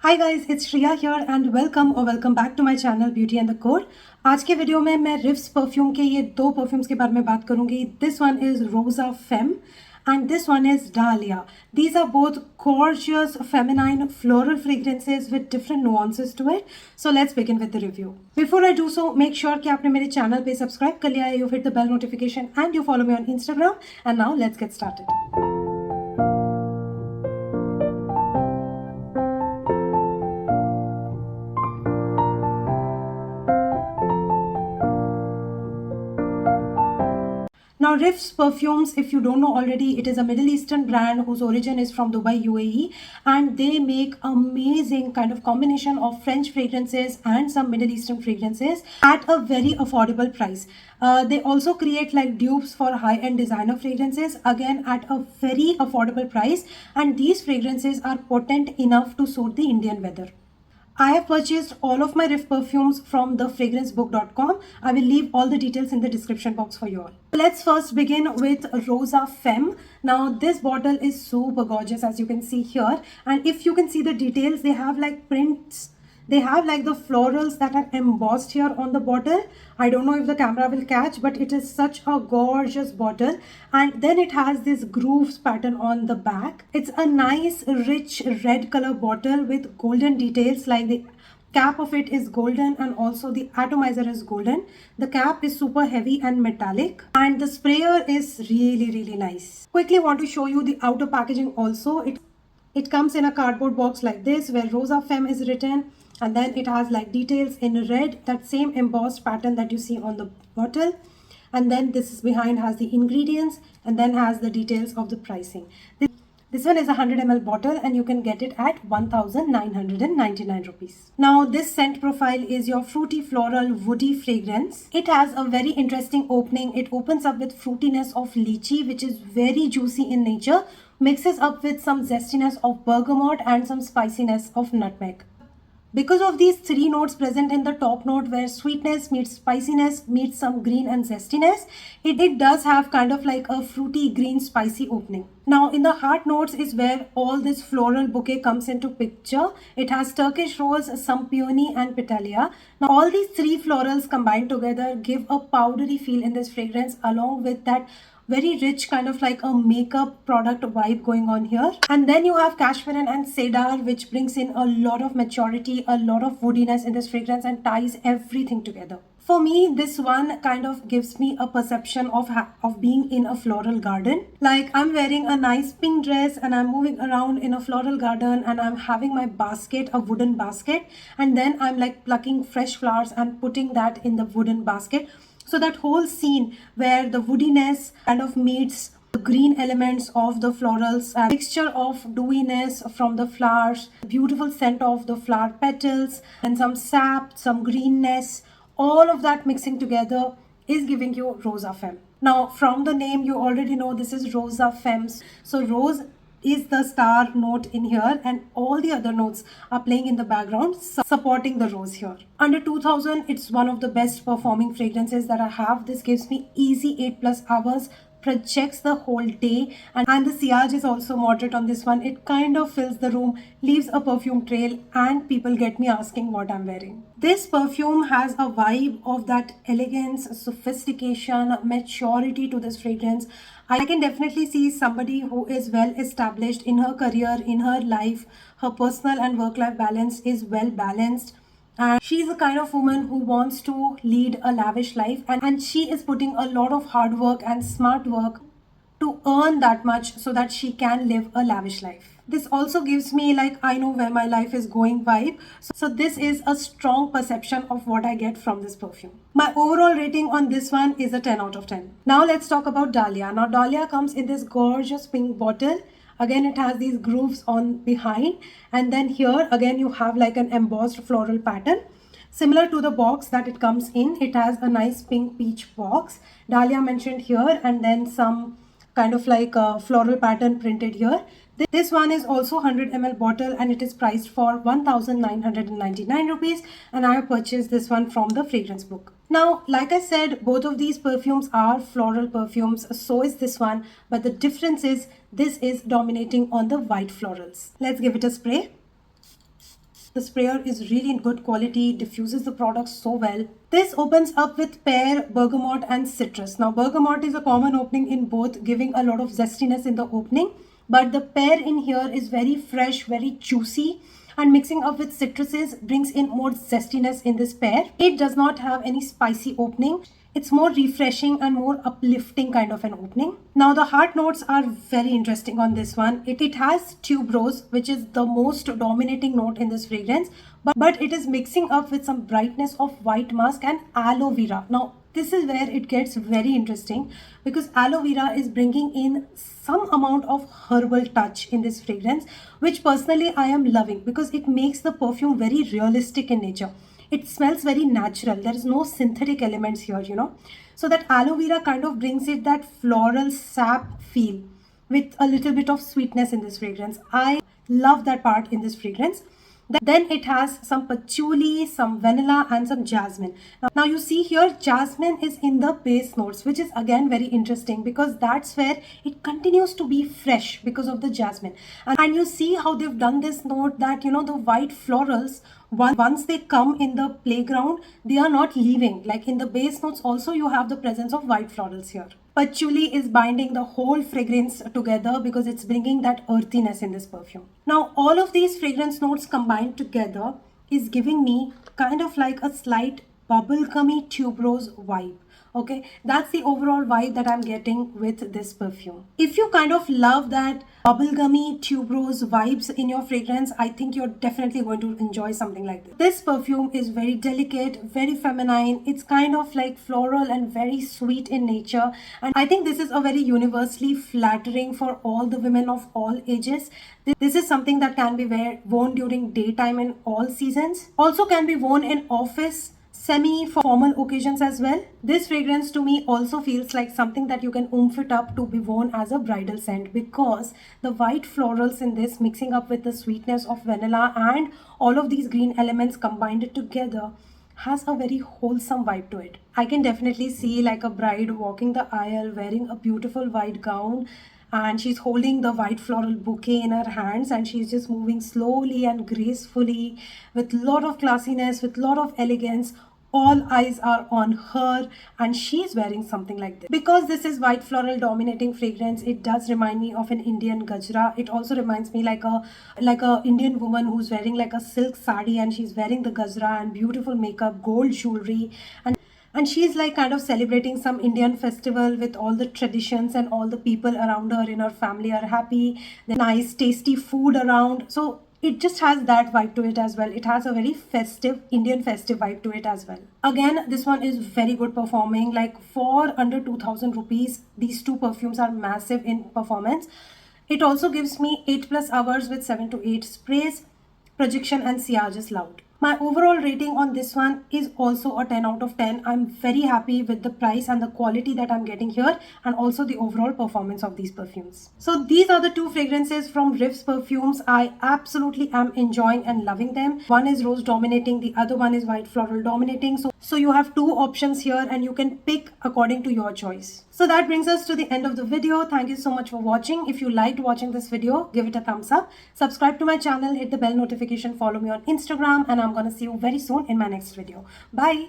Hi guys, it's Shriya here and welcome back to my channel beauty and the code. आज के video में मैं riffs perfume के ये दो परफ्यूम्स के बारे में बात करूंगी। दिस वन इज रोजा fame and this one is Dahlia. These are both gorgeous feminine floral fragrances with different nuances to it. So let's begin with the review. Before I do so, make sure कि आपने मेरे channel पे subscribe कर लिया है, you hit the bell notification and you follow me on Instagram. And now let's get started. Now, Riff's Perfumes, if you don't know already, it is a Middle Eastern brand whose origin is from Dubai, UAE, and they make amazing kind of combination of French fragrances and some Middle Eastern fragrances at a very affordable price. They also create like dupes for high-end designer fragrances, again at a very affordable price, and these fragrances are potent enough to suit the Indian weather. I have purchased all of my Riff perfumes from thefragrancebook.com. I will leave all the details in the description box for you all. Let's first begin with Rosa Femme. Now this bottle is super gorgeous, as you can see here, and if you can see the details, they have like prints. They have like the florals that are embossed here on the bottle. I don't know if the camera will catch, but it is such a gorgeous bottle. And then it has this grooves pattern on the back. It's a nice rich red color bottle with golden details, like the cap of it is golden and also the atomizer is golden. The cap is super heavy and metallic, and the sprayer is really nice. Quickly want to show you the outer packaging also. It comes in a cardboard box like this, where Rosa Femme is written, and then it has like details in red, that same embossed pattern that you see on the bottle. And then this is behind has the ingredients, and then has the details of the pricing. This one is a 100 ml bottle, and you can get it at 1999 rupees. Now this scent profile is your fruity floral woody fragrance. It has a very interesting opening. It opens up with fruitiness of lychee, which is very juicy in nature, mixes up with some zestiness of bergamot and some spiciness of nutmeg. Because of these three notes present in the top note, where sweetness meets spiciness meets some green and zestiness, it does have kind of like a fruity green spicy opening. Now in the heart notes is where all this floral bouquet comes into picture. It has Turkish rose, some peony and petalia. Now all these three florals combined together give a powdery feel in this fragrance, along with that very rich kind of like a makeup product vibe going on here. And then you have cashmere and cedar, which brings in a lot of maturity, a lot of woodiness in this fragrance, and ties everything together. For me, this one kind of gives me a perception of being in a floral garden. Like I'm wearing a nice pink dress and I'm moving around in a floral garden, and I'm having my basket, a wooden basket, and then I'm like plucking fresh flowers and putting that in the wooden basket. So that whole scene where the woodiness kind of meets the green elements of the florals, and mixture of dewiness from the flowers, beautiful scent of the flower petals, and some sap, some greenness, all of that mixing together is giving you Rosa Femme. Now from the name you already know this is Rosa Femme. So rose is the star note in here, and all the other notes are playing in the background, supporting the rose here. Under 2000, it's one of the best performing fragrances that I have. This gives me easy 8+ hours, projects the whole day, and the sillage is also moderate on this one. It kind of fills the room, leaves a perfume trail, and people get me asking what I'm wearing. This perfume has a vibe of that elegance, sophistication, maturity to this fragrance. I can definitely see somebody who is well established in her career, in her life. Her personal and work-life balance is well balanced, and she's the kind of woman who wants to lead a lavish life, and she is putting a lot of hard work and smart work to earn that much so that she can live a lavish life. This also gives me like I know where my life is going vibe. So this is a strong perception of what I get from this perfume. My overall rating on this one is a 10 out of 10. Now let's talk about Dahlia. Now Dahlia comes in this gorgeous pink bottle. Again, it has these grooves on behind, and then here again you have like an embossed floral pattern. Similar to the box that it comes in, it has a nice pink peach box. Dahlia mentioned here, and then some kind of like a floral pattern printed here. This one is also 100 ml bottle, and it is priced for 1999 rupees, and I have purchased this one from the fragrance book. Now, like I said, both of these perfumes are floral perfumes, so is this one, but the difference is this is dominating on the white florals. Let's give it a spray. The sprayer is really in good quality, diffuses the product so well. This opens up with pear, bergamot and citrus. Now bergamot is a common opening in both, giving a lot of zestiness in the opening. But the pear in here is very fresh, very juicy, and mixing up with citruses brings in more zestiness in this pear. It does not have any spicy opening. It's more refreshing and more uplifting kind of an opening. Now the heart notes are very interesting on this one. It has tuberose, which is the most dominating note in this fragrance, but it is mixing up with some brightness of white musk and aloe vera. Now this is where it gets very interesting, because aloe vera is bringing in some amount of herbal touch in this fragrance, which personally I am loving because it makes the perfume very realistic in nature. It smells very natural. There is no synthetic elements here, you know. So that aloe vera kind of brings it that floral sap feel with a little bit of sweetness in this fragrance. I love that part in this fragrance. Then it has some patchouli, some vanilla and some jasmine. Now you see here jasmine is in the base notes, which is again very interesting because that's where it continues to be fresh because of the jasmine. And you see how they've done this note that, you know, the white florals, once they come in the playground, they are not leaving. Like in the base notes also you have the presence of white florals here. Patchouli is binding the whole fragrance together because it's bringing that earthiness in this perfume. Now all of these fragrance notes combined together is giving me kind of like a slight bubblegummy tuberose vibe. Okay, that's the overall vibe that I'm getting with this perfume. If you kind of love that bubblegummy tuberose vibes in your fragrance, I think you're definitely going to enjoy something like this. This perfume is very delicate, very feminine. It's kind of like floral and very sweet in nature. And I think this is a very universally flattering for all the women of all ages. This is something that can be worn during daytime in all seasons. Also can be worn in office, semi-formal occasions as well. This fragrance to me also feels like something that you can oomph it up to be worn as a bridal scent, because the white florals in this mixing up with the sweetness of vanilla and all of these green elements combined together has a very wholesome vibe to it. I can definitely see like a bride walking the aisle wearing a beautiful white gown, and she's holding the white floral bouquet in her hands and she's just moving slowly and gracefully with a lot of classiness, with a lot of elegance. All eyes are on her and she's wearing something like this. Because this is white floral dominating fragrance, it does remind me of an Indian gajra. It also reminds me like a Indian woman who's wearing like a silk sari and she's wearing the gajra and beautiful makeup, gold jewelry, and she's like kind of celebrating some Indian festival with all the traditions, and all the people around her in her family are happy. The nice tasty food around. So it just has that vibe to it as well. It has a very festive, Indian festive vibe to it as well. Again, this one is very good performing. Like for under 2000 rupees, these two perfumes are massive in performance. It also gives me 8+ hours with 7 to 8 sprays. Projection and sillage is loud. My overall rating on this one is also a 10 out of 10. I'm very happy with the price and the quality that I'm getting here, and also the overall performance of these perfumes. So these are the two fragrances from Riff's perfumes. I absolutely am enjoying and loving them. One is rose dominating, the other one is white floral dominating. So you have two options here and you can pick according to your choice. So that brings us to the end of the video. Thank you so much for watching. If you liked watching this video, give it a thumbs up. Subscribe to my channel, hit the bell notification, follow me on Instagram, and I'm gonna see you very soon in my next video. Bye.